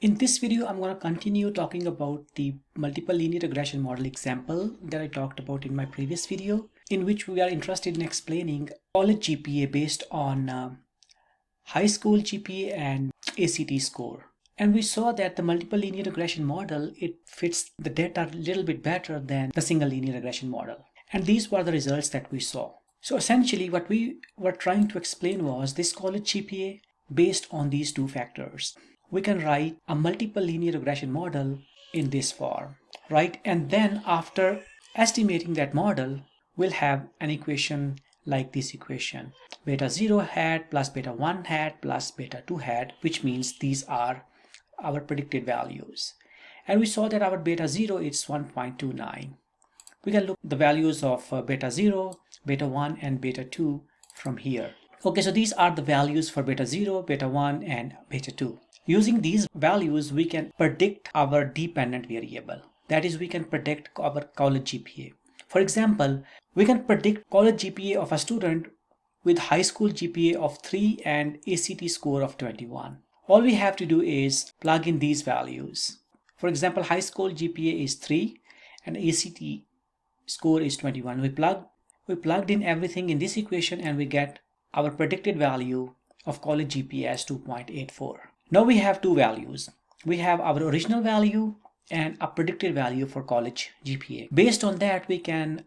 In this video, I'm going to continue talking about the multiple linear regression model example that I talked about in my previous video, in which we are interested in explaining college GPA based on high school GPA and ACT score. And we saw that the multiple linear regression model, it fits the data a little bit better than the single linear regression model. And these were the results that we saw. So essentially what we were trying to explain was this college GPA based on these two factors. We can write a multiple linear regression model in this form, right? And then after estimating that model, we'll have an equation like this equation. Beta 0 hat plus beta 1 hat plus beta 2 hat, which means these are our predicted values. And we saw that our beta 0 is 1.29. We can look the values of beta 0, beta 1 and beta 2 from here. Okay, so these are the values for beta 0, beta 1 and beta 2. Using these values, we can predict our dependent variable. That is, we can predict our college GPA. For example, we can predict college GPA of a student with high school GPA of 3 and ACT score of 21. All we have to do is plug in these values. For example, high school GPA is 3 and ACT score is 21. We plugged in everything in this equation and we get our predicted value of college GPA as 2.84. Now we have two values. We have our original value and a predicted value for college GPA. Based on that, we can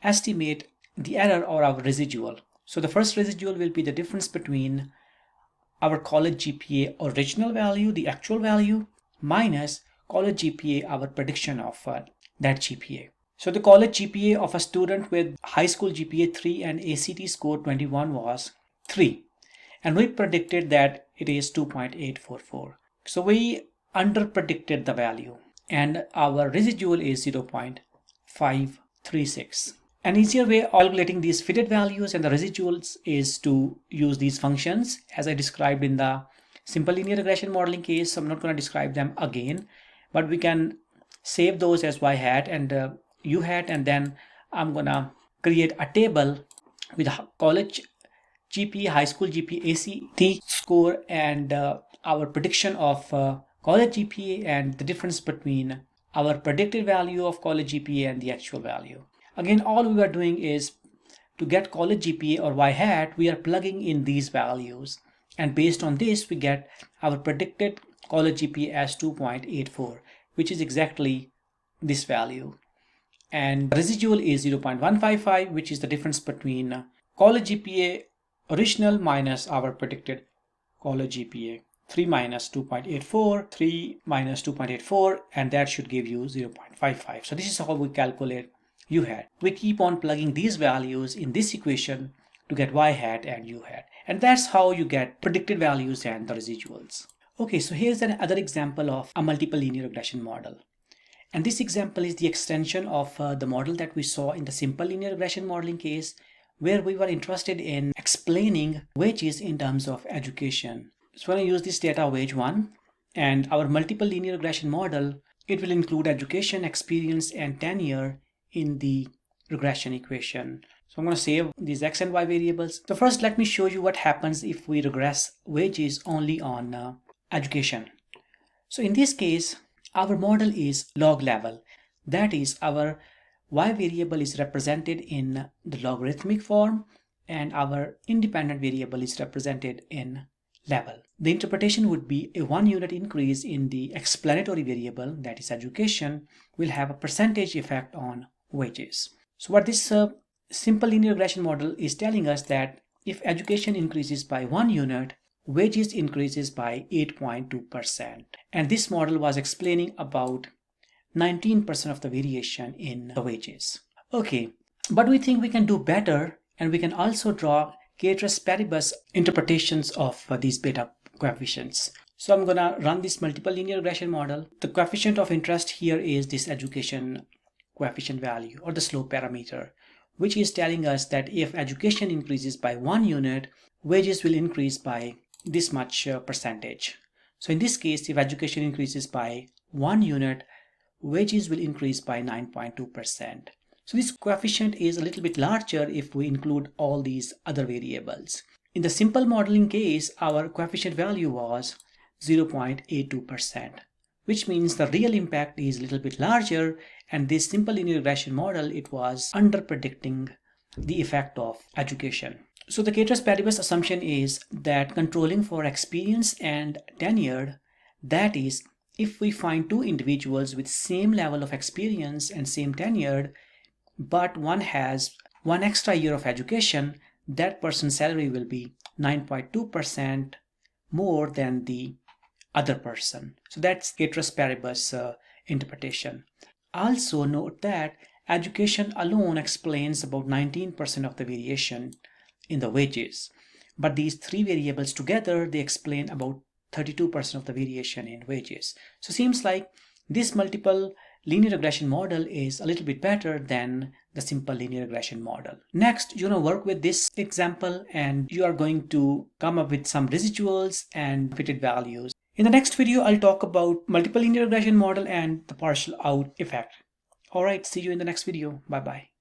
estimate the error or our residual. So the first residual will be the difference between our college GPA original value, the actual value, minus college GPA, our prediction of that GPA. So the college GPA of a student with high school GPA 3 and ACT score 21 was 3. And we predicted that it is 2.844. So we under predicted the value and our residual is 0.536. An easier way of calculating these fitted values and the residuals is to use these functions as I described in the simple linear regression modeling case. So I'm not going to describe them again, but we can save those as y hat and u hat, and then I'm going to create a table with college GPA, high school GPA, ACT score, and our prediction of college GPA and the difference between our predicted value of college GPA and the actual value. Again, all we are doing is to get college GPA or y hat, we are plugging in these values. And based on this, we get our predicted college GPA as 2.84, which is exactly this value. And residual is 0.155, which is the difference between college GPA original minus our predicted college GPA. 3 minus 2.84, 3 minus 2.84, and that should give you 0.55. So this is how we calculate u hat. We keep on plugging these values in this equation to get y hat and u hat. And that's how you get predicted values and the residuals. Okay, so here's another example of a multiple linear regression model. And this example is the extension of the model that we saw in the simple linear regression modeling case, where we were interested in explaining wages in terms of education. So when I use this data wage 1 and our multiple linear regression model, it will include education, experience, and tenure in the regression equation. So I'm going to save these x and y variables. So first, let me show you what happens if we regress wages only on education. So in this case, our model is log level. That is, our y variable is represented in the logarithmic form and our independent variable is represented in level. The interpretation would be a 1 unit increase in the explanatory variable, that is education, will have a percentage effect on wages. So what this simple linear regression model is telling us that if education increases by 1 unit, wages increases by 8.2%. And this model was explaining about 19% of the variation in the wages. Okay, but we think we can do better, and we can also draw ceteris paribus interpretations of these beta coefficients. So I'm gonna run this multiple linear regression model. The coefficient of interest here is this education coefficient value or the slope parameter, which is telling us that if education increases by 1 unit, wages will increase by this much percentage. So in this case, if education increases by 1 unit, wages will increase by 9.2%. So this coefficient is a little bit larger if we include all these other variables. In the simple modeling case, our coefficient value was 0.82%, which means the real impact is a little bit larger, and this simple linear regression model, it was under predicting the effect of education. So the ceteris paribus assumption is that controlling for experience and tenure, that is, if we find two individuals with same level of experience and same tenure, but one has one extra year of education, that person's salary will be 9.2% more than the other person. So that's ceteris paribus interpretation. Also note that education alone explains about 19% of the variation in the wages, but these three variables together, they explain about 32% of the variation in wages. So it seems like this multiple linear regression model is a little bit better than the simple linear regression model. Next, you're going to work with this example and you are going to come up with some residuals and fitted values. In the next video, I'll talk about multiple linear regression model and the partial out effect. All right, see you in the next video. Bye bye.